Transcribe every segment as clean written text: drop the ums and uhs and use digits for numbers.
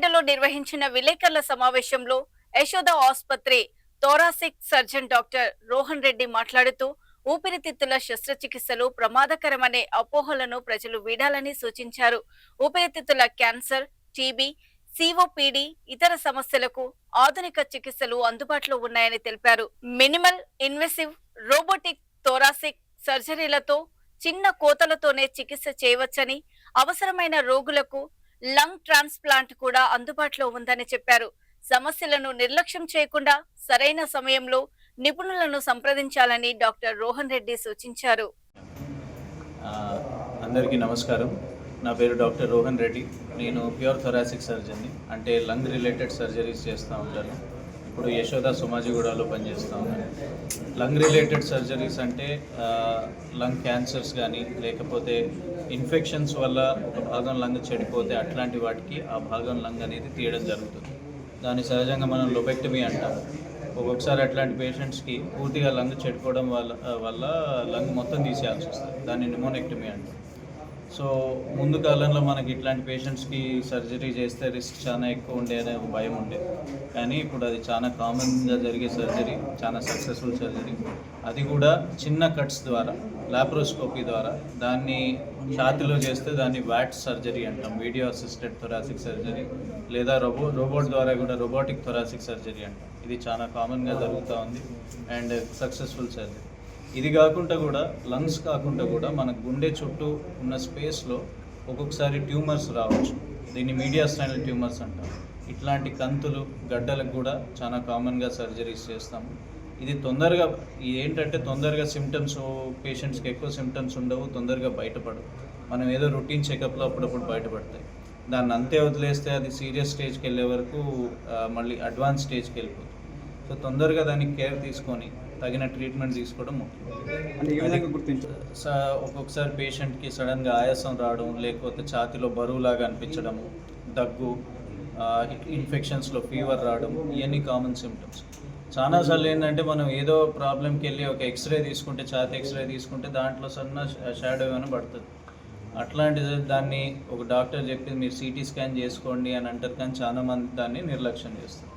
కొత్తపేటలో నిర్వహించిన విలేకరుల సమావేశంలో యశోద ఆసుపత్రి thoracic surgeon doctor Rohan Reddy మాట్లాడుతూ ఊపిరితిత్తుల శస్త్రచికిత్సలు ప్రమాదకరమనే అపోహలను ప్రజలు వీడాలని సూచించారు. ఊపిరితిత్తుల క్యాన్సర్, టీబీ, సిఓపిడి ఇతర సమస్యలకు ఆధునిక చికిత్సలు అందుబాటులో ఉన్నాయని తెలిపారు. మినిమల్ ఇన్వెసివ్ రోబోటిక్ థోరాసిక్ సర్జరీలతో చిన్న కోతలతోనే చికిత్స చేయవచ్చని, అవసరమైన రోగులకు లంగ్ ట్రాన్స్ప్లాంట్ కూడా అందుబాటులో ఉందని చెప్పారు. సమస్యలను నిర్లక్ష్యం చేయకుండా సరైన సమయంలో నిపుణులను సంప్రదించాలని డాక్టర్ రోహన్ రెడ్డి సూచించారు. అందరికీ నమస్కారం. నా పేరు డాక్టర్ రోహన్ రెడ్డి. నేను ప్యూర్ థొరాసిక్ సర్జన్ని, అంటే లంగ్ రిలేటెడ్ సర్జరీస్ చేస్తూ ఉంటాను. ఇప్పుడు యశోద సోమాజిగూడలో పనిచేస్తూ ఉన్నాను. లంగ్ రిలేటెడ్ సర్జరీస్ అంటే లంగ్ క్యాన్సర్స్ కానీ, లేకపోతే ఇన్ఫెక్షన్స్ వల్ల ఒక భాగం లంగ్ చెడిపోతే అట్లాంటి వాటికి ఆ భాగం లంగ్ అనేది తీయడం జరుగుతుంది. దాన్ని సహజంగా మనం లోబెక్టమీ అంటాము. ఒక్కొక్కసారి అట్లాంటి పేషెంట్స్కి పూర్తిగా లంగ్ చెడిపోవడం వల్ల లంగ్ మొత్తం తీసేయాల్సి వస్తుంది. దాన్ని న్యూమోనెక్టమీ అంటాం. సో ముందు కాలంలో మనకి ఇట్లాంటి పేషెంట్స్కి సర్జరీ చేస్తే రిస్క్ చాలా ఎక్కువ ఉండే అనే భయం ఉండే, కానీ ఇప్పుడు అది చాలా కామన్గా జరిగే సర్జరీ, చాలా సక్సెస్ఫుల్ సర్జరీ. అది కూడా చిన్న కట్స్ ద్వారా, లాప్రోస్కోపీ ద్వారా దాన్ని ఛాతీలో చేస్తే దాన్ని వ్యాట్ సర్జరీ అంటాం, వీడియో అసిస్టెడ్ థొరాసిక్ సర్జరీ, లేదా రోబోట్ ద్వారా కూడా రోబోటిక్ థొరాసిక్ సర్జరీ అంటాం. ఇది చాలా కామన్గా జరుగుతూ ఉంది అండ్ సక్సెస్ఫుల్ సర్జరీ. ఇది కాకుండా కూడా లంగ్స్ కాకుండా కూడా మన గుండె చుట్టూ ఉన్న స్పేస్లో ఒక్కొక్కసారి ట్యూమర్స్ రావచ్చు. దీన్ని మీడియా స్టైనల్ ట్యూమర్స్ అంటాం. ఇట్లాంటి కంతులు, గడ్డలకు కూడా చాలా కామన్గా సర్జరీస్ చేస్తాము. ఇది తొందరగా ఏంటంటే తొందరగా సిమ్టమ్స్, పేషెంట్స్కి ఎక్కువ సిమ్టమ్స్ ఉండవు, తొందరగా బయటపడవు. మనం ఏదో రొటీన్ చెకప్లో అప్పుడప్పుడు బయటపడతాయి. దాన్ని అంతే వదిలేస్తే అది సీరియస్ స్టేజ్కి వెళ్ళే వరకు మళ్ళీ అడ్వాన్స్ స్టేజ్కి వెళ్ళిపోతుంది. సో తొందరగా దానికి కేర్ తీసుకొని తగిన ట్రీట్మెంట్ తీసుకోవడం ముఖ్యం. ఒక్కొక్కసారి పేషెంట్కి సడన్గా ఆయాసం రావడం, లేకపోతే ఛాతీలో బరువులాగా అనిపించడము, దగ్గు, ఇన్ఫెక్షన్స్లో ఫీవర్ రావడం, ఇవన్నీ కామన్ సిమ్టమ్స్. చాలాసార్లు ఏంటంటే మనం ఏదో ప్రాబ్లంకి వెళ్ళి ఒక ఎక్స్రే తీసుకుంటే, ఛాతీ ఎక్స్రే తీసుకుంటే దాంట్లో సన్న షాడో ఏమైనా పడుతుంది. అట్లాంటిది దాన్ని ఒక డాక్టర్ చెప్పి మీరు సిటీ స్కాన్ చేసుకోండి అని అంటారు, కానీ చాలామంది దాన్ని నిర్లక్ష్యం చేస్తారు.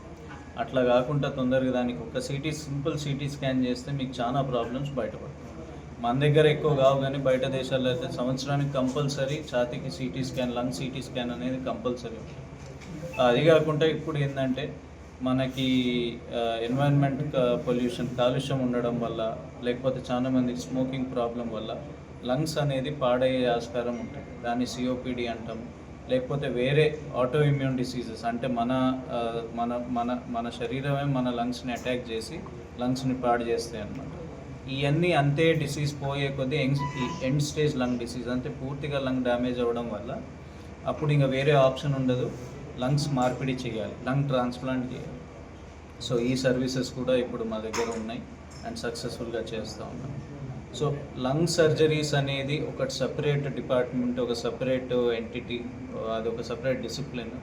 అట్లా కాకుండా తొందరగా దానికి ఒక సింపుల్ సిటీ స్కాన్ చేస్తే మీకు చాలా ప్రాబ్లమ్స్ బయటపడతాయి. మన దగ్గర ఎక్కువ కావు, కానీ బయట దేశాల్లో అయితే సంవత్సరానికి కంపల్సరీ ఛాతీకి CT scan, lung CT scan అనేది కంపల్సరీ ఉంటుంది. అది కాకుండా ఇప్పుడు ఏంటంటే మనకి ఎన్వైరన్మెంట్ పొల్యూషన్, కాలుష్యం ఉండడం వల్ల, లేకపోతే చాలామందికి స్మోకింగ్ ప్రాబ్లం వల్ల లంగ్స్ అనేది పాడయ్యే ఆస్కారం ఉంటుంది. దాన్ని సిఓపిడి అంటాము. లేకపోతే వేరే ఆటో ఇమ్యూన్ డిసీజెస్, అంటే మన మన మన మన శరీరమే మన లంగ్స్ని అటాక్ చేసి లంగ్స్ని పాడు చేస్తాయి అన్నమాట. ఇవన్నీ అంతే డిసీజ్ పోయే కొద్దీ ఎండ్ స్టేజ్ లంగ్ డిసీజ్, అంటే పూర్తిగా లంగ్ డ్యామేజ్ అవ్వడం వల్ల అప్పుడు ఇంకా వేరే ఆప్షన్ ఉండదు, లంగ్స్ మార్పిడి చేయాలి, లంగ్ ట్రాన్స్ప్లాంట్ చేయాలి. సో ఈ సర్వీసెస్ కూడా ఇప్పుడు మా దగ్గర ఉన్నాయి అండ్ సక్సెస్ఫుల్గా చేస్తూ ఉన్నాం. సో లంగ్ సర్జరీస్ అనేది ఒక సపరేట్ డిపార్ట్మెంట్, ఒక సపరేట్ ఎంటిటీ, అది ఒక సపరేట్ డిసిప్లిన్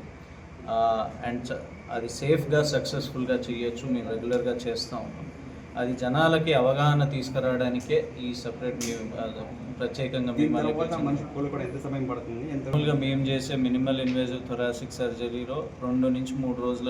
అండ్ అది సేఫ్గా, సక్సెస్ఫుల్గా చేయొచ్చు. మేము రెగ్యులర్గా చేస్తూ ఉన్నాం. అది జనాలకి అవగాహన తీసుకురావడానికే ఈ సపరేట్ ప్రత్యేకంగా మేము చేసే మినిమల్ ఇన్వేజివ్ థొరాసిక్ సర్జరీలో 2 నుంచి 3 రోజుల